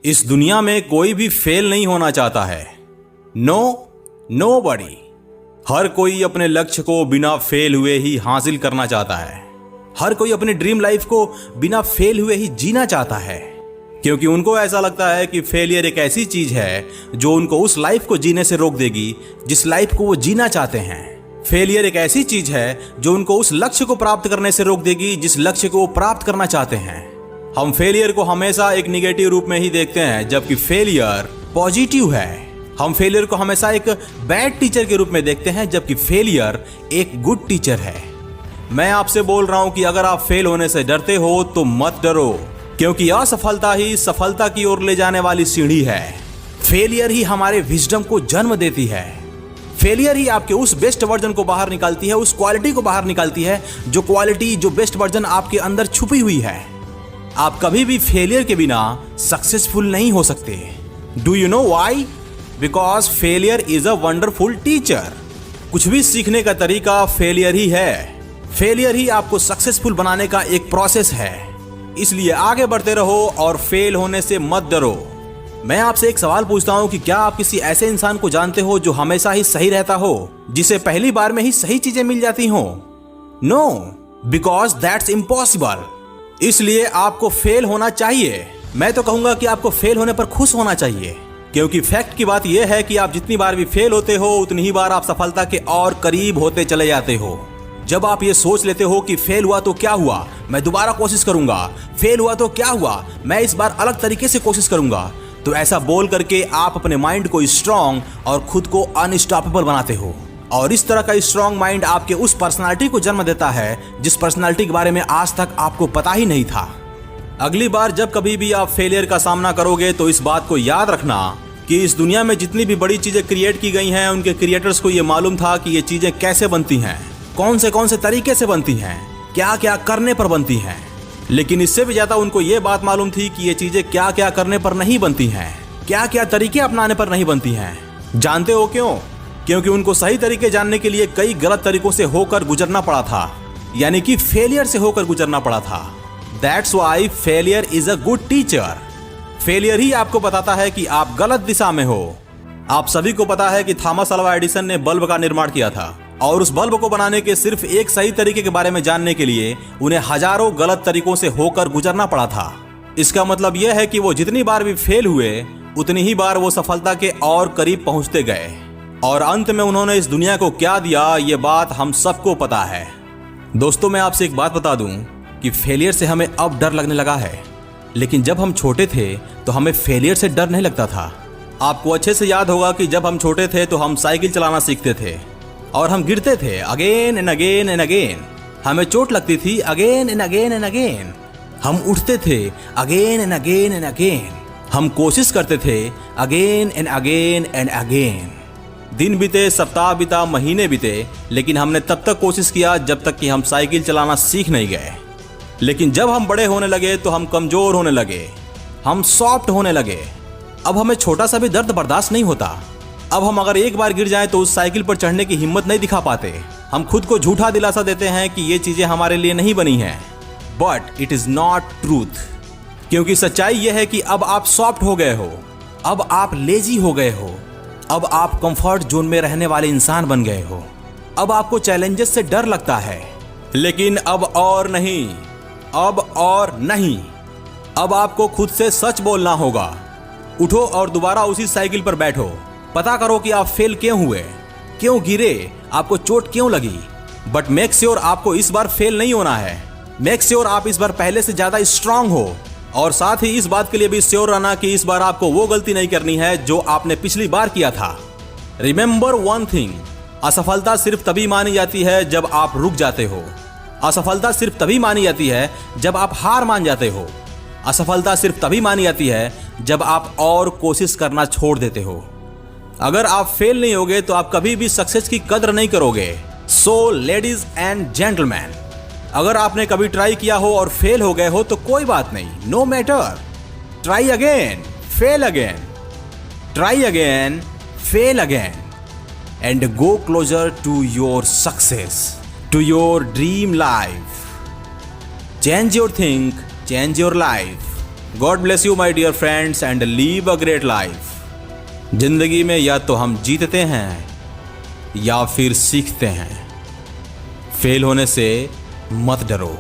इस दुनिया में कोई भी फेल नहीं होना चाहता है। नोबडी। हर कोई अपने लक्ष्य को बिना फेल हुए ही हासिल करना चाहता है। हर कोई अपनी ड्रीम लाइफ को बिना फेल हुए ही जीना चाहता है, क्योंकि उनको ऐसा लगता है कि फेलियर एक ऐसी चीज है जो उनको उस लाइफ को जीने से रोक देगी जिस लाइफ को वो जीना चाहते हैं। फेलियर एक ऐसी चीज है जो उनको उस लक्ष्य को प्राप्त करने से रोक देगी जिस लक्ष्य को वो प्राप्त करना चाहते हैं। हम फेलियर को हमेशा एक निगेटिव रूप में ही देखते हैं, जबकि फेलियर पॉजिटिव है। हम फेलियर को हमेशा एक बैड टीचर के रूप में देखते हैं, जबकि फेलियर एक गुड टीचर है। मैं आपसे बोल रहा हूं कि अगर आप फेल होने से डरते हो तो मत डरो, क्योंकि असफलता ही सफलता की ओर ले जाने वाली सीढ़ी है। फेलियर ही हमारे विजडम को जन्म देती है। फेलियर ही आपके उस बेस्ट वर्जन को बाहर निकालती है, उस क्वालिटी को बाहर निकालती है, जो क्वालिटी, जो बेस्ट वर्जन आपके अंदर छुपी हुई है। आप कभी भी फेलियर के बिना सक्सेसफुल नहीं हो सकते। Do you know why? Because failure is a wonderful teacher. कुछ भी सीखने का तरीका फेलियर ही है। फेलियर ही आपको सक्सेसफुल बनाने का एक प्रोसेस है। इसलिए आगे बढ़ते रहो और फेल होने से मत डरो। मैं आपसे एक सवाल पूछता हूं कि क्या आप किसी ऐसे इंसान को जानते हो जो हमेशा ही सही रहता हो, जिसे पहली बार में ही सही चीजें मिल जाती हो? No, because that's impossible. इसलिए आपको फेल होना चाहिए। मैं तो कहूंगा कि आपको फेल होने पर खुश होना चाहिए, क्योंकि फैक्ट की बात यह है कि आप जितनी बार भी फेल होते हो उतनी ही बार आप सफलता के और करीब होते चले जाते हो। जब आप ये सोच लेते हो कि फेल हुआ तो क्या हुआ, मैं दोबारा कोशिश करूंगा, फेल हुआ तो क्या हुआ, मैं इस बार अलग तरीके से कोशिश करूंगा, तो ऐसा बोल करके आप अपने माइंड को स्ट्रांग और खुद को अनस्टॉपेबल बनाते हो। और इस तरह का स्ट्रांग माइंड आपके उस पर्सनालिटी को जन्म देता है जिस पर्सनालिटी के बारे में आज तक आपको पता ही नहीं था। अगली बार जब कभी भी आप फेलियर का सामना करोगे तो इस बात को याद रखना कि इस दुनिया में जितनी भी बड़ी चीजें क्रिएट की गई हैं, उनके क्रिएटर्स को ये मालूम था कि ये चीजें कैसे बनती हैं, कौन से तरीके से बनती हैं, क्या क्या करने पर बनती हैं। लेकिन इससे भी ज्यादा उनको ये बात मालूम थी कि ये चीजें क्या क्या करने पर नहीं बनती हैं, क्या क्या तरीके अपनाने पर नहीं बनती हैं। जानते हो क्यों? क्योंकि उनको सही तरीके जानने के लिए कई गलत तरीकों से होकर गुजरना पड़ा था, यानी कि फेलियर से होकर गुजरना पड़ा था। That's why failure is a good teacher. Failure ही आपको बताता है कि आप गलत दिशा में हो। आप सभी को पता है कि थॉमस अल्वा एडिसन ने बल्ब का निर्माण किया था, और उस बल्ब को बनाने के सिर्फ एक सही तरीके के बारे में जानने के लिए उन्हें हजारों गलत तरीकों से होकर गुजरना पड़ा था। इसका मतलब यह है कि वो जितनी बार भी फेल हुए उतनी ही बार वो सफलता के और करीब पहुंचते गए, और अंत में उन्होंने इस दुनिया को क्या दिया, ये बात हम सबको पता है। दोस्तों, मैं आपसे एक बात बता दूं कि फेलियर से हमें अब डर लगने लगा है, लेकिन जब हम छोटे थे तो हमें फेलियर से डर नहीं लगता था। आपको अच्छे से याद होगा कि जब हम छोटे थे तो हम साइकिल चलाना सीखते थे और हम गिरते थे again and again and again. हमें चोट लगती थी again and again and again. हम उठते थे again and again and again. हम कोशिश करते थे again and again and again. दिन बीते, सप्ताह बीता, महीने बीते, लेकिन हमने तब तक कोशिश किया जब तक कि हम साइकिल चलाना सीख नहीं गए। लेकिन जब हम बड़े होने लगे तो हम कमजोर होने लगे, हम सॉफ्ट होने लगे। अब हमें छोटा सा भी दर्द बर्दाश्त नहीं होता। अब हम अगर एक बार गिर जाएं तो उस साइकिल पर चढ़ने की हिम्मत नहीं दिखा पाते। हम खुद को झूठा दिलासा देते हैं कि ये चीजें हमारे लिए नहीं बनी हैं, but it is not truth. क्योंकि सच्चाई यह है कि अब आप सॉफ्ट हो गए हो, अब आप लेजी हो गए हो, अब आप कंफर्ट जोन में रहने वाले इंसान बन गए हो। अब आपको चैलेंजेस से डर लगता है, लेकिन अब और नहीं, अब और नहीं। अब आपको खुद से सच बोलना होगा। उठो और दोबारा उसी साइकिल पर बैठो। पता करो कि आप फेल क्यों हुए, क्यों गिरे, आपको चोट क्यों लगी, बट मेक श्योर आपको इस बार फेल नहीं होना है। मेक श्योर आप इस बार पहले से ज्यादा स्ट्रांग हो, और साथ ही इस बात के लिए भी श्योर रहना कि इस बार आपको वो गलती नहीं करनी है जो आपने पिछली बार किया था। रिमेंबर वन थिंग, असफलता सिर्फ तभी मानी जाती है जब आप रुक जाते हो। असफलता सिर्फ तभी मानी जाती है जब आप हार मान जाते हो। असफलता सिर्फ तभी मानी जाती है जब आप और कोशिश करना छोड़ देते हो। अगर आप फेल नहीं होगे तो आप कभी भी सक्सेस की कदर नहीं करोगे। सो लेडीज एंड जेंटलमैन, अगर आपने कभी ट्राई किया हो और फेल हो गए हो तो कोई बात नहीं, no matter. Try again, fail again, try again, fail again, and go closer to your success, to your dream life. Change your think, change your life. God bless you my dear friends and live a great life. जिंदगी में या तो हम जीतते हैं या फिर सीखते हैं। फेल होने से मत डरो।